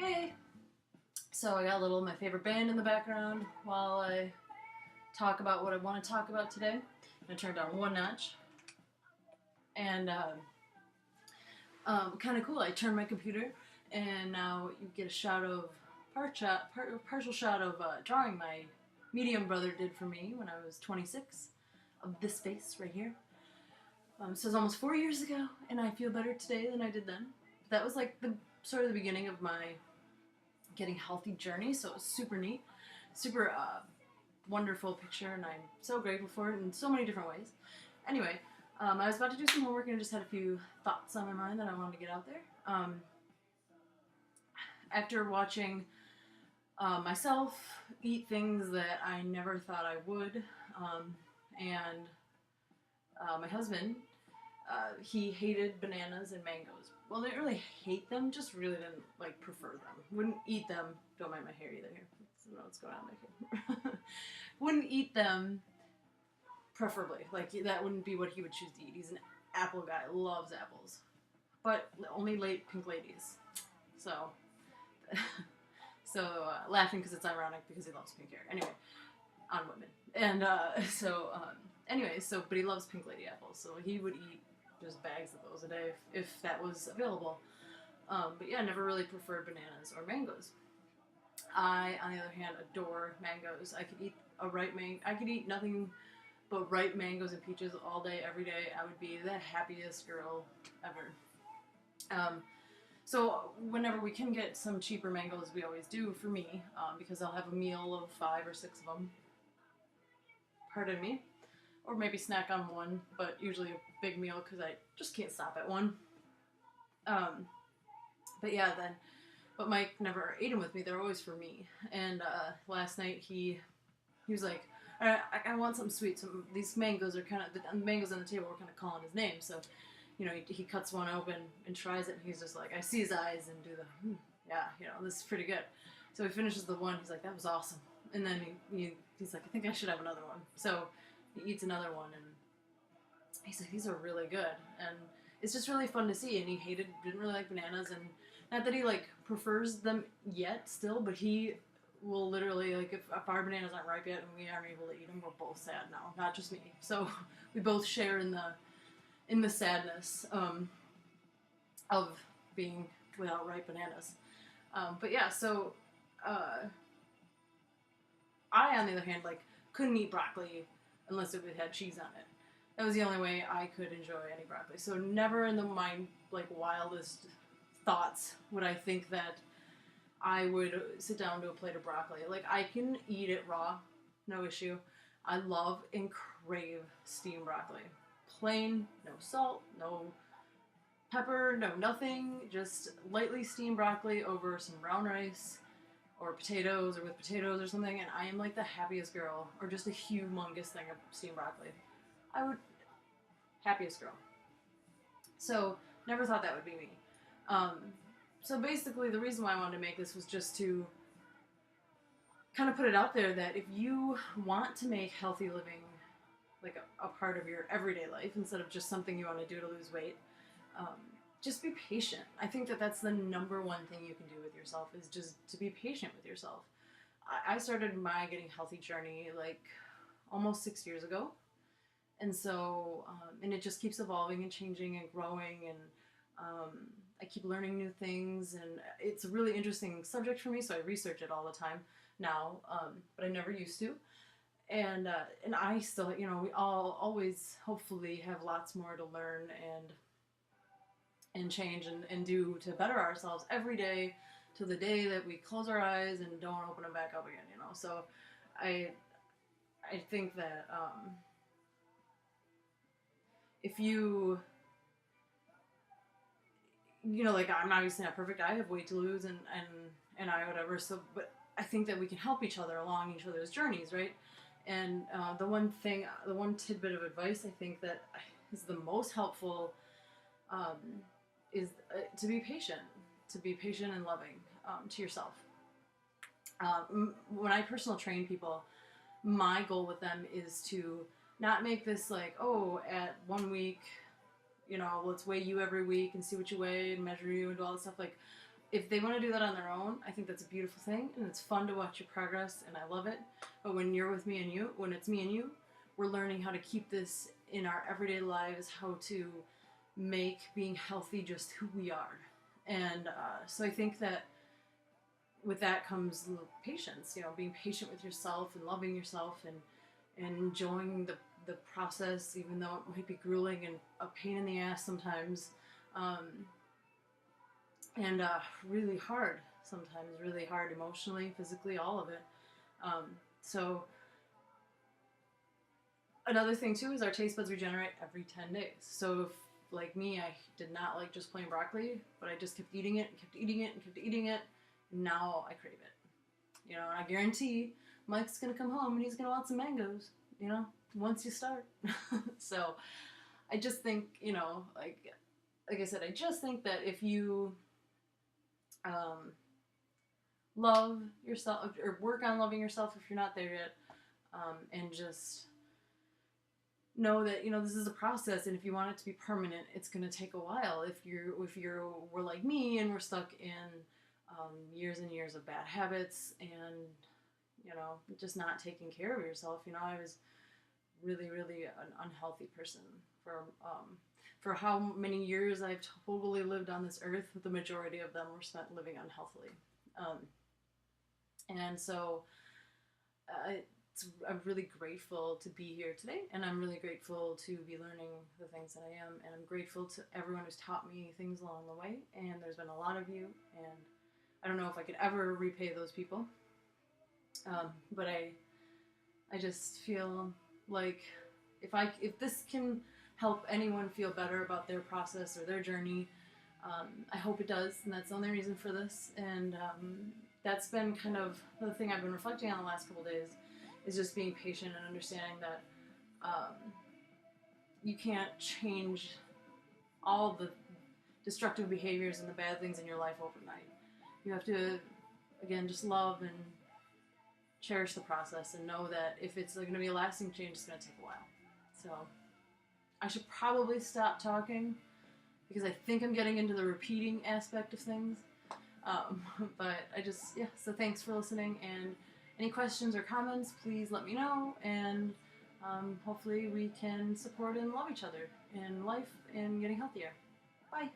Hey! So I got a little of my favorite band in the background while I talk about what I want to talk about today. I turned down one notch. And kind of cool. I turned my computer, and now you get a shot of partial shot of drawing my medium brother did for me when I was 26 of this face right here. So it was almost 4 years ago, and I feel better today than I did then. That was like the sort of the beginning of my getting healthy journey, so it was super neat, super wonderful picture, and I'm so grateful for it in so many different ways. Anyway, I was about to do some homework and I just had a few thoughts on my mind that I wanted to get out there. After watching myself eat things that I never thought I would, and my husband, he hated bananas and mangoes. Well, didn't really hate them, just really didn't like prefer them. Wouldn't eat them. Don't mind my hair either here. I don't know what's going on back here. Wouldn't eat them, preferably. Like, that wouldn't be what he would choose to eat. He's an apple guy, loves apples. But only late pink ladies. So, laughing because it's ironic because he loves pink hair. Anyway, on women. And, but he loves pink lady apples, so he would eat just bags of those a day if that was available. But yeah, never really preferred bananas or mangoes. I, on the other hand, adore mangoes. I could eat I could eat nothing but ripe mangoes and peaches all day, every day. I would be the happiest girl ever. So whenever we can get some cheaper mangoes, we always do for me, because I'll have a meal of 5 or 6 of them. Pardon me. Or maybe snack on one, but usually a big meal because I just can't stop at one. But Mike never ate them with me. They're always for me. And last night he was like, I want something sweet. These mangoes are the mangoes on the table were kind of calling his name. So, he cuts one open and tries it, and he's just like, I see his eyes and do the, this is pretty good. So he finishes the one. He's like, that was awesome. And then he's like, I think I should have another one. So he eats another one, and he's like, these are really good. And it's just really fun to see. And he didn't really like bananas, and not that he like prefers them yet still, but he will literally, like, if our bananas aren't ripe yet and we aren't able to eat them, we're both sad now, not just me. So we both share in the sadness of being without ripe bananas. I, on the other hand, like, couldn't eat broccoli unless it had cheese on it. That was the only way I could enjoy any broccoli. So never in my wildest thoughts would I think that I would sit down to a plate of broccoli. Like, I can eat it raw, no issue. I love and crave steamed broccoli. Plain, no salt, no pepper, no nothing. Just lightly steamed broccoli over some brown rice or potatoes, or with potatoes or something, and I am like the happiest girl. Or just a humongous thing of steamed broccoli. Happiest girl. So, never thought that would be me. So basically the reason why I wanted to make this was just to kind of put it out there that if you want to make healthy living like a part of your everyday life instead of just something you want to do to lose weight, just be patient. I think that that's the number one thing you can do with yourself, is just to be patient with yourself. I started my getting healthy journey like almost 6 years ago. And so, and it just keeps evolving and changing and growing, and I keep learning new things, and it's a really interesting subject for me, so I research it all the time now, but I never used to. And I still, we all always hopefully have lots more to learn and change and do to better ourselves every day, till the day that we close our eyes and don't open them back up again, So I think that if you, like, I'm obviously not perfect. I have weight to lose and whatever. So, but I think that we can help each other along each other's journeys, right? And the one tidbit of advice I think that is the most helpful is to be patient and loving to yourself. When I personal train people, my goal with them is to not make this like, at 1 week, let's weigh you every week and see what you weigh and measure you and do all this stuff. Like, if they want to do that on their own, I think that's a beautiful thing, and it's fun to watch your progress, and I love it. But when you're with me and you, when it's me and you, we're learning how to keep this in our everyday lives, how to make being healthy just who we are. And so I think that with that comes patience, being patient with yourself and loving yourself and enjoying the process, even though it might be grueling and a pain in the ass sometimes. And really hard sometimes, really hard emotionally, physically, all of it. So another thing too is our taste buds regenerate every 10 days. So if, like me, I did not like just plain broccoli, but I just kept eating it and kept eating it and kept eating it, now I crave it. And I guarantee Mike's gonna come home and he's gonna want some mangoes, once you start. So I just think, like I said, I just think that if you love yourself, or work on loving yourself if you're not there yet, and just know that this is a process, and if you want it to be permanent, it's going to take a while. If we're like me and we're stuck in years and years of bad habits and just not taking care of yourself. I was really, really an unhealthy person for how many years I've totally lived on this earth. The majority of them were spent living unhealthily. And so I'm really grateful to be here today, and I'm really grateful to be learning the things that I am, and I'm grateful to everyone who's taught me things along the way, and there's been a lot of you, and I don't know if I could ever repay those people, but I just feel like if this can help anyone feel better about their process or their journey, I hope it does, and that's the only reason for this. And that's been kind of the thing I've been reflecting on the last couple days, is just being patient and understanding that you can't change all the destructive behaviors and the bad things in your life overnight. You have to, again, just love and cherish the process, and know that if it's going to be a lasting change, it's going to take a while. So I should probably stop talking, because I think I'm getting into the repeating aspect of things. But so thanks for listening, and any questions or comments, please let me know, and hopefully we can support and love each other in life and getting healthier. Bye!